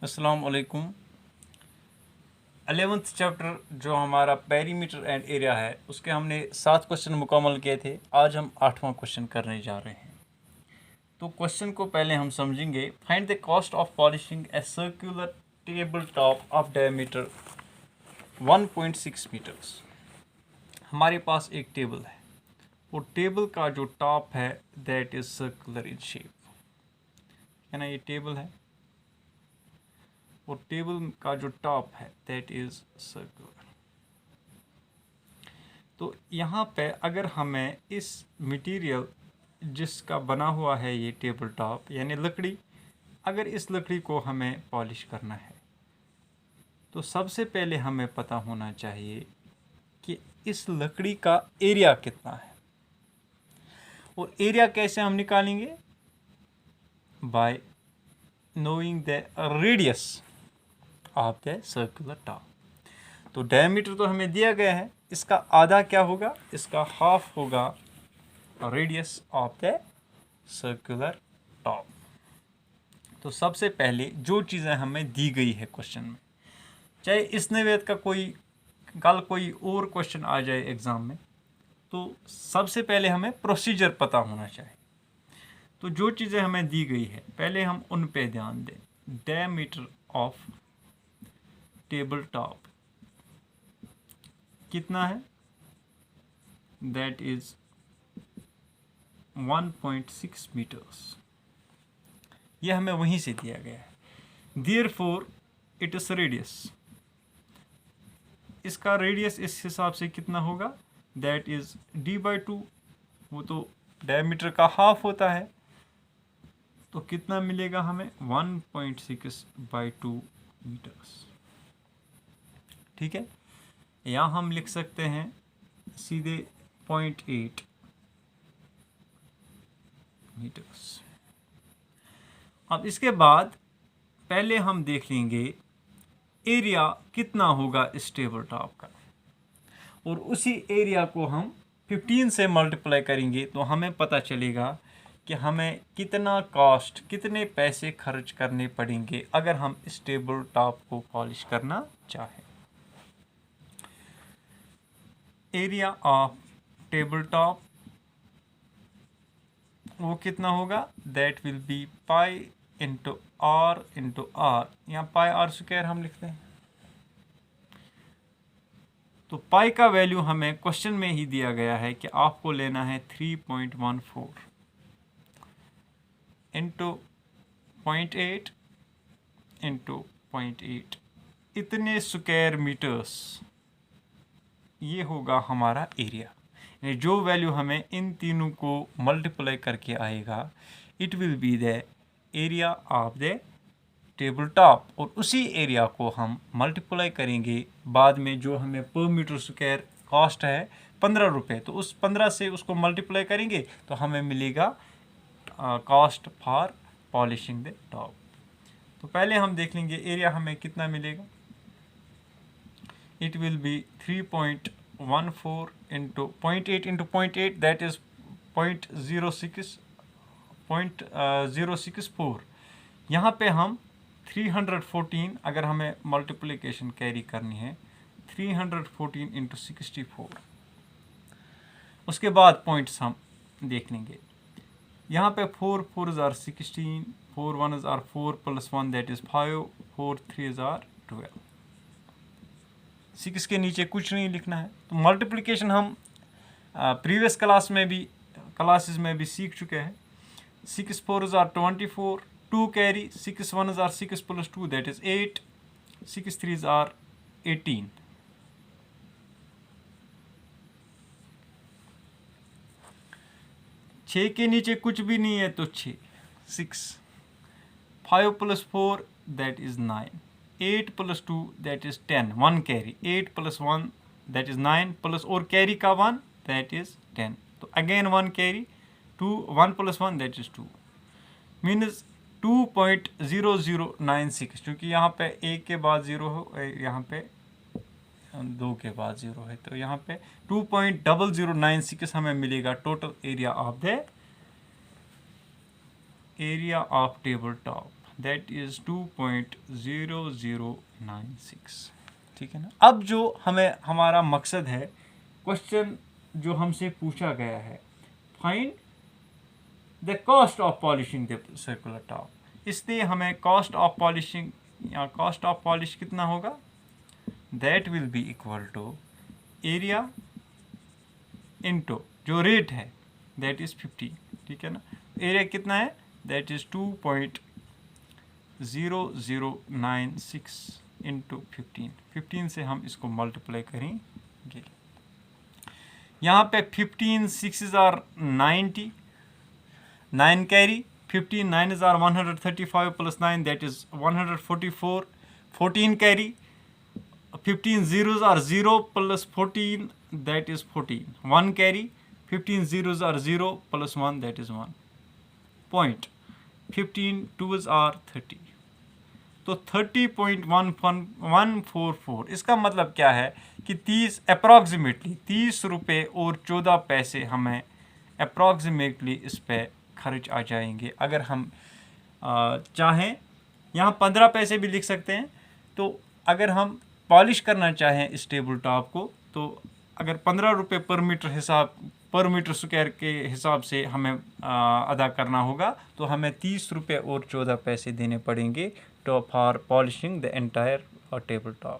अस्सलाम वालेकुम। 11th chapter जो हमारा पेरीमीटर एंड एरिया है उसके हमने 7 क्वेश्चन मुकम्मल किए थे। आज हम 8वां क्वेश्चन करने जा रहे हैं। तो क्वेश्चन को पहले हम समझेंगे। Find the cost of polishing a circular table top of diameter 1.6 metres. हमारे पास एक टेबल है और टेबल का जो टॉप है that is circular in shape, है ना। ये टेबल है और टेबल का जो टॉप है दैट इज सर्कुलर। तो यहाँ पे अगर हमें इस मटेरियल जिसका बना हुआ है ये टेबल टॉप यानी लकड़ी, अगर इस लकड़ी को हमें पॉलिश करना है तो सबसे पहले हमें पता होना चाहिए कि इस लकड़ी का एरिया कितना है। और एरिया कैसे हम निकालेंगे? Bye knowing the radius of the circular top. तो डायमीटर तो हमें दिया गया है, इसका आधा क्या होगा? इसका हाफ होगा radius of the circular top. तो सबसे पहले जो चीज़ें हमें दी गई है क्वेश्चन में, चाहे इस नवेद का कल कोई और क्वेश्चन आ जाए एग्ज़ाम में, तो सबसे पहले हमें प्रोसीजर पता होना चाहिए। तो जो चीज़ें हमें दी गई है पहले हम उन पे ध्यान दें। डायमीटर ऑफ टेबल टॉप कितना है? That is 1.6 metres. यह हमें वहीं से दिया गया है। देयरफॉर इट इज रेडियस, इसका रेडियस इस हिसाब से कितना होगा? That is d/2। वो तो डायमीटर का हाफ होता है, तो कितना मिलेगा हमें? 1.6/2 मीटर्स। ठीक है, यहाँ हम लिख सकते हैं सीधे 0.8 मीटर्स। अब इसके बाद पहले हम देख लेंगे एरिया कितना होगा इस टेबल टॉप का, और उसी एरिया को हम 15 से मल्टीप्लाई करेंगे तो हमें पता चलेगा कि हमें कितना कॉस्ट, कितने पैसे खर्च करने पड़ेंगे अगर हम इस टेबल टॉप को पॉलिश करना चाहें। एरिया ऑफ टेबल टॉप वो कितना होगा? That will be pi into r. यहाँ पाई आर स्क्वायर हम लिखते हैं। तो पाई का वैल्यू हमें क्वेश्चन में ही दिया गया है कि आपको लेना है 3.14 इंटू 0.8 इंटू 0.8, इतने स्क्वायर मीटर्स। ये होगा हमारा एरिया। जो वैल्यू हमें इन तीनों को मल्टीप्लाई करके आएगा, it will be the area of the table top. और उसी एरिया को हम मल्टीप्लाई करेंगे बाद में, जो हमें पर मीटर स्क्वायर कॉस्ट है 15 रुपये, तो उस 15 से उसको मल्टीप्लाई करेंगे तो हमें मिलेगा cost for polishing the top. तो पहले हम देख लेंगे एरिया हमें कितना मिलेगा। It will be 3.14 into 0.8 into 0.8 that is 0.064। यहाँ पे हम 314, अगर हमें मल्टीप्लिकेशन कैरी करनी है 314 इंटू 64। उसके बाद पॉइंट्स हम देख लेंगे। यहाँ पे 4 4s are 16, 4 1s are 4 plus 1 that is 5, 4 3s are 12। 6 के नीचे कुछ नहीं लिखना है। तो मल्टीप्लिकेशन हम प्रीवियस क्लासेस में भी सीख चुके हैं। 6 4s are 24, 2 carry, 6 1s are 6 plus 2 that is 8, 6 3s are 18। छः के नीचे कुछ भी नहीं है तो 6, 5 plus 4 that is 9, 8 plus 2 that is 10, 1 carry, 8 plus 1 that is 9 plus और कैरी का 1 दैट इज 10। तो again 1 carry, 2 1 plus 1 that is 2, means 2.0096। क्योंकि यहाँ पे 1 के बाद 0 हो, यहाँ पे 2 के बाद 0 है, तो यहाँ पे 2.0096 हमें मिलेगा total area of the table top. That is 2.0096। ठीक है ना। अब जो हमें हमारा मकसद है, क्वेश्चन जो हमसे पूछा गया है, find the cost of polishing the circular top, इसलिए हमें कॉस्ट ऑफ पॉलिशिंग या कॉस्ट ऑफ पॉलिश कितना होगा, that will be equal to area into जो रेट है दैट इज़ 50। ठीक है ना। एरिया कितना है, दैट इज़ 2.0096 इंटू 15 से हम इसको मल्टीप्लाई करेंगे। यहाँ पे 15 6 are 90, 9 carry, 15 9 are 135 plus 9 that is 144, 14 carry, 15 zeros are 0 plus 14 that is 14, 1 carry, 15 zeros are 0 plus 1 that is 1 point, 15 twos are 30, तो 30.144। इसका मतलब क्या है कि 30 अप्रॉक्सीमेटली 30 रुपये और 14 पैसे हमें अप्रॉक्सीमेटली इस पे खर्च आ जाएंगे। अगर हम चाहें, यहाँ 15 पैसे भी लिख सकते हैं, तो अगर हम पॉलिश करना चाहें इस टेबल टॉप को, तो अगर 15 रुपये पर मीटर स्क्वायर के हिसाब से हमें अदा करना होगा, तो हमें 30 रुपये और 14 पैसे देने पड़ेंगे for polishing the entire table top.